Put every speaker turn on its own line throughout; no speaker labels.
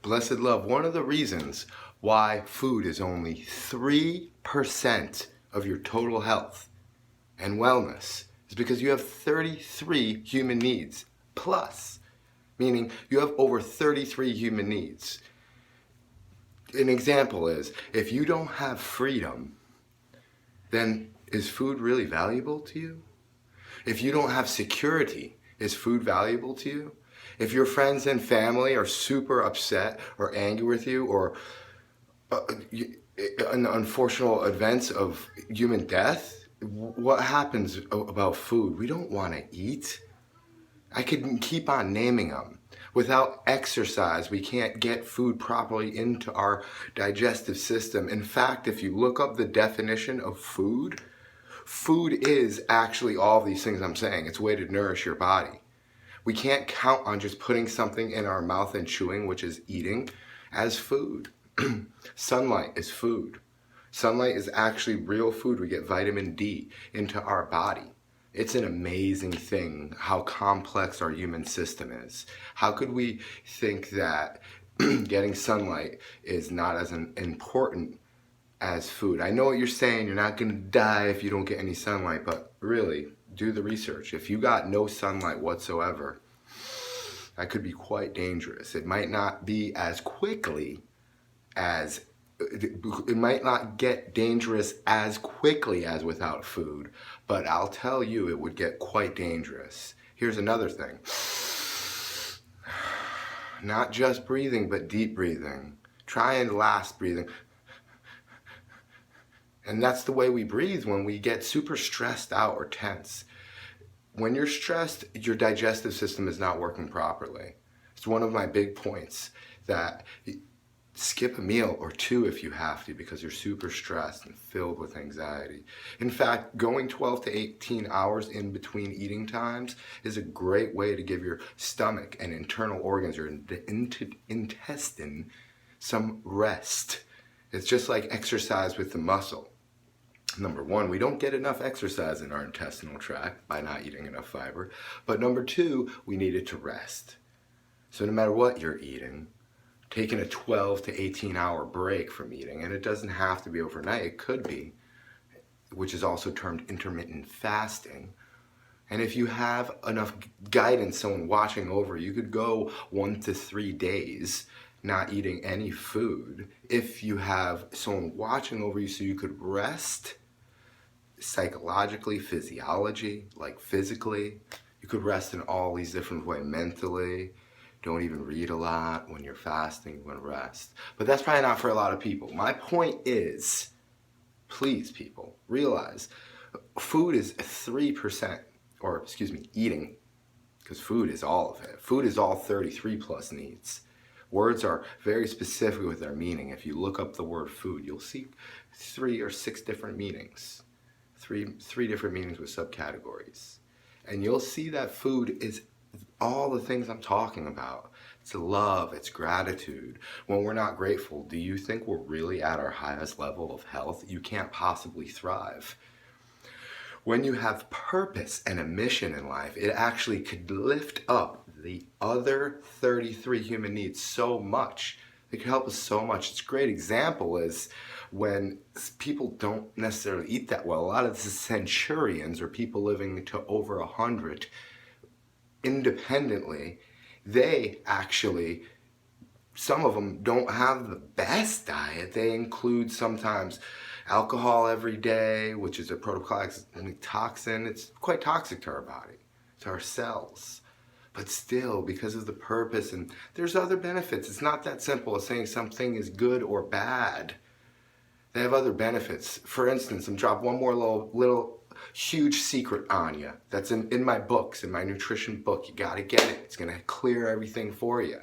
Blessed love, one of the reasons why food is only 3% of your total health and wellness is because you have 33 human needs plus, meaning you have over 33 human needs. An example is, if you don't have freedom, then is food really valuable to you? If you don't have security, is food valuable to you? If your friends and family are super upset or angry with you, or unfortunate events of human death, what happens about food? We don't want to eat. I could keep on naming them. Without exercise, we can't get food properly into our digestive system. In fact, if you look up the definition of food, food is actually all of these things I'm saying. It's a way to nourish your body. We can't count on just putting something in our mouth and chewing, which is eating, as food. Sunlight is food. Sunlight is actually real food. We get vitamin D into our body. It's an amazing thing how complex our human system is. How could we think that getting sunlight is not as important as food? I know what you're saying, you're not gonna die if you don't get any sunlight, but really, do the research. If you got no sunlight whatsoever, that could be quite dangerous. It might not be as quickly as it might not get dangerous as quickly as without food, but I'll tell you it would get quite dangerous. Here's another thing. Not just breathing, but deep breathing. Try and last breathing. And that's the way we breathe when we get super stressed out or tense. When you're stressed, your digestive system is not working properly. It's one of my big points that skip a meal or two if you have to because you're super stressed and filled with anxiety. In fact, going 12 to 18 hours in between eating times is a great way to give your stomach and internal organs, your intestine, some rest. It's just like exercise with the muscle. Number one, we don't get enough exercise in our intestinal tract by not eating enough fiber. But number two, we need it to rest. So no matter what you're eating, taking a 12 to 18 hour break from eating, and it doesn't have to be overnight, it could be, which is also termed intermittent fasting. And if you have enough guidance, someone watching over, you could go 1 to 3 days not eating any food. If you have someone watching over you so you could rest psychologically, physiology, like physically, you could rest in all these different ways, mentally. Don't even read a lot when you're fasting, you want to rest. But that's probably not for a lot of people. My point is, please people, realize food is 3%, or excuse me, eating, because food is all of it. Food is all 33 plus needs. Words are very specific with their meaning. If you look up the word food, you'll see 3 or 6 different meanings. Three different meanings with subcategories. And you'll see that food is all the things I'm talking about. It's love, it's gratitude. When we're not grateful, do you think we're really at our highest level of health? You can't possibly thrive. When you have purpose and a mission in life, it actually could lift up the other 33 human needs so much. It can help us so much. It's a great example is when people don't necessarily eat that well. A lot of the centurions or people living to over 100 independently, they actually, some of them don't have the best diet. They include sometimes alcohol every day, which is a protoxylamic toxin. It's quite toxic to our body, to our cells. But still, because of the purpose, and there's other benefits. It's not that simple as saying something is good or bad. They have other benefits. For instance, I'm dropping one more little huge secret on you. That's in my books, in my nutrition book. You gotta get it. It's gonna clear everything for you.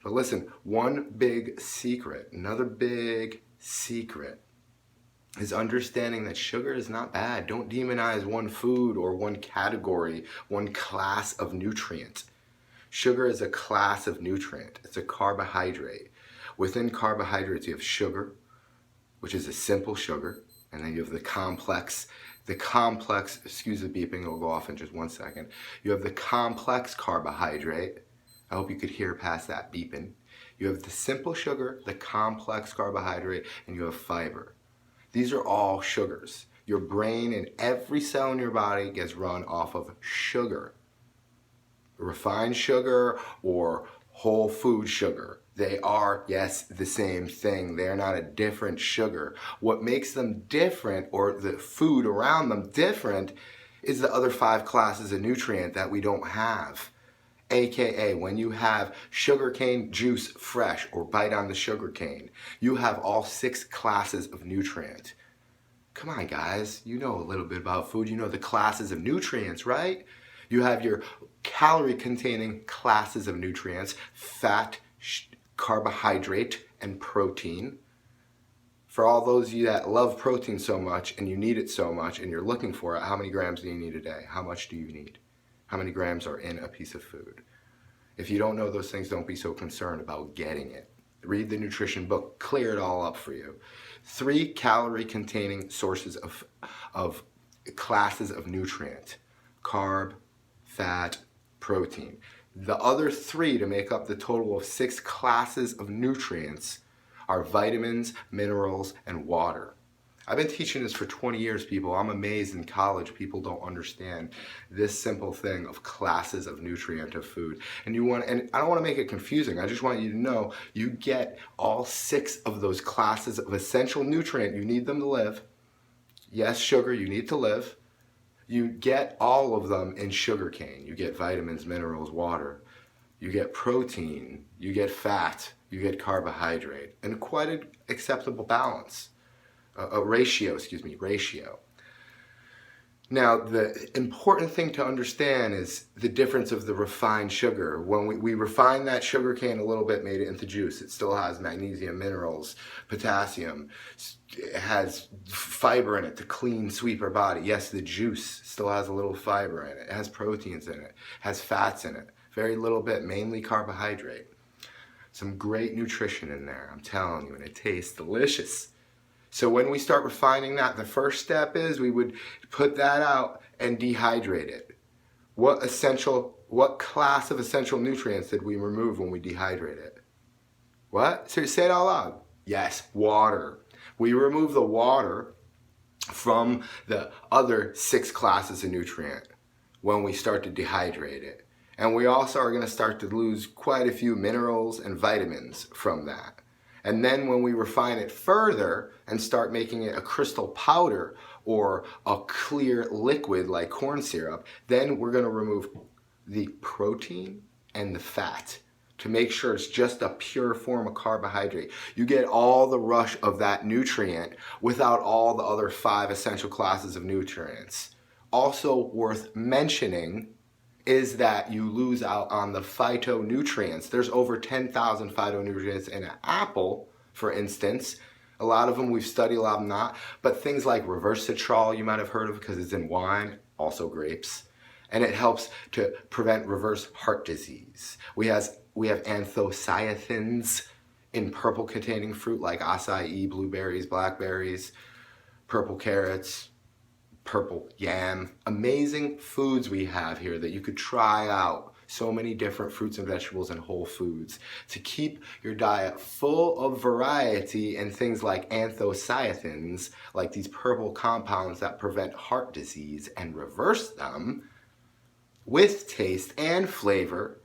But listen, one big secret, another big secret is understanding that sugar is not bad. Don't demonize one food or one category, one class of nutrient. Sugar is a class of nutrient. It's a carbohydrate. Within carbohydrates, you have sugar, which is a simple sugar, and then you have the complex, excuse the beeping, it'll go off in just 1 second. You have the complex carbohydrate, I hope you could hear past that beeping. You have the simple sugar, the complex carbohydrate, and you have fiber. These are all sugars. Your brain and every cell in your body gets run off of sugar. Refined sugar or whole food sugar. They are, yes, the same thing. They are not a different sugar. What makes them different, or the food around them different, is the other 5 classes of nutrient that we don't have. AKA, when you have sugarcane juice fresh or bite on the sugarcane, you have all 6 classes of nutrient. Come on, guys, you know a little bit about food. You know the classes of nutrients, right? You have your calorie-containing classes of nutrients: fat, carbohydrate, and protein. For all those of you that love protein so much and you need it so much and you're looking for it, how many grams do you need a day? How much do you need? How many grams are in a piece of food? If you don't know those things, don't be so concerned about getting it. Read the nutrition book, clear it all up for you. 3 calorie-containing sources of classes of nutrient: carb, fat, protein. The other 3 to make up the total of 6 classes of nutrients are vitamins, minerals, and water. I've been teaching this for 20 years, people. I'm amazed in college people don't understand this simple thing of classes of nutrient of food. And I don't want to make it confusing. I just want you to know you get all 6 of those classes of essential nutrient. You need them to live. Yes, sugar, you need to live. You get all of them in sugarcane. You get vitamins, minerals, water. You get protein. You get fat. You get carbohydrate. And quite an acceptable balance. Ratio. Now, the important thing to understand is the difference of the refined sugar. When we refine that sugar cane a little bit, made it into juice, it still has magnesium, minerals, potassium. It has fiber in it to clean, sweep our body. Yes, the juice still has a little fiber in it. It has proteins in it. It has fats in it. Very little bit, mainly carbohydrate. Some great nutrition in there, I'm telling you, and it tastes delicious. So when we start refining that, the first step is we would put that out and dehydrate it. What class of essential nutrients did we remove when we dehydrate it? What? So say it out loud. Yes, water. We remove the water from the other 6 classes of nutrient when we start to dehydrate it. And we also are going to start to lose quite a few minerals and vitamins from that. And then when we refine it further and start making it a crystal powder or a clear liquid like corn syrup, then we're going to remove the protein and the fat to make sure it's just a pure form of carbohydrate. You get all the rush of that nutrient without all the other 5 essential classes of nutrients. Also worth mentioning is that you lose out on the phytonutrients. There's over 10,000 phytonutrients in an apple, for instance. A lot of them we've studied, a lot of them not. But things like resveratrol, you might have heard of because it's in wine, also grapes. And it helps to prevent reverse heart disease. We have anthocyanins in purple containing fruit like acai, blueberries, blackberries, purple carrots, purple yam. Amazing foods we have here that you could try out. So many different fruits and vegetables and whole foods to keep your diet full of variety and things like anthocyanins, like these purple compounds that prevent heart disease and reverse them, with taste and flavor.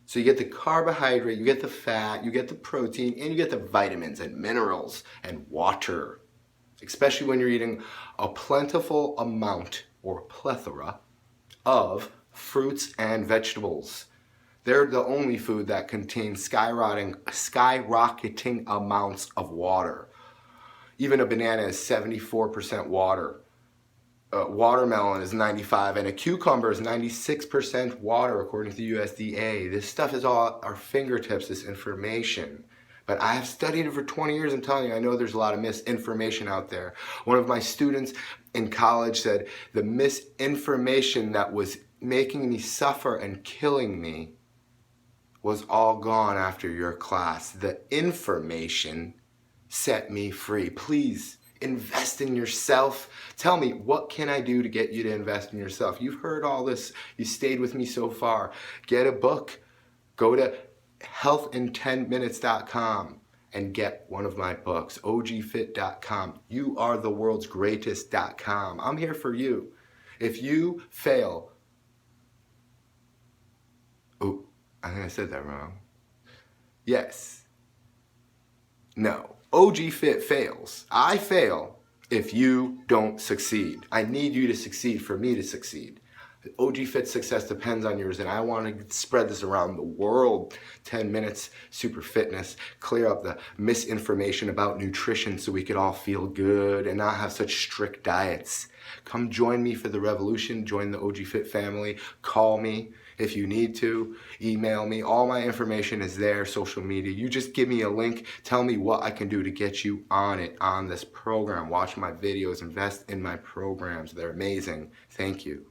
So you get the carbohydrate, you get the fat, you get the protein, and you get the vitamins and minerals and water. Especially when you're eating a plentiful amount or plethora of fruits and vegetables. They're the only food that contains skyrocketing amounts of water. Even a banana is 74% water. Watermelon is 95%, and a cucumber is 96% water according to the USDA. This stuff is all at our fingertips, this information. But I have studied it for 20 years. I'm telling you, I know there's a lot of misinformation out there. One of my students in college said the misinformation that was making me suffer and killing me was all gone after your class. The information set me free. Please invest in yourself. Tell me, what can I do to get you to invest in yourself? You've heard all this. You stayed with me so far. Get a book. Go to healthin10minutes.com and get one of my books, ogfit.com. You are the world's greatest.com. I'm here for you. If you fail, oh, I think I said that wrong. Yes. No. OG Fit fails. I fail if you don't succeed. I need you to succeed for me to succeed. OG Fit success depends on yours, and I want to spread this around the world. 10 minutes, super fitness, clear up the misinformation about nutrition so we could all feel good and not have such strict diets. Come join me for the revolution. Join the OG Fit family. Call me if you need to. Email me. All my information is there, social media. You just give me a link. Tell me what I can do to get you on it, on this program. Watch my videos. Invest in my programs. They're amazing. Thank you.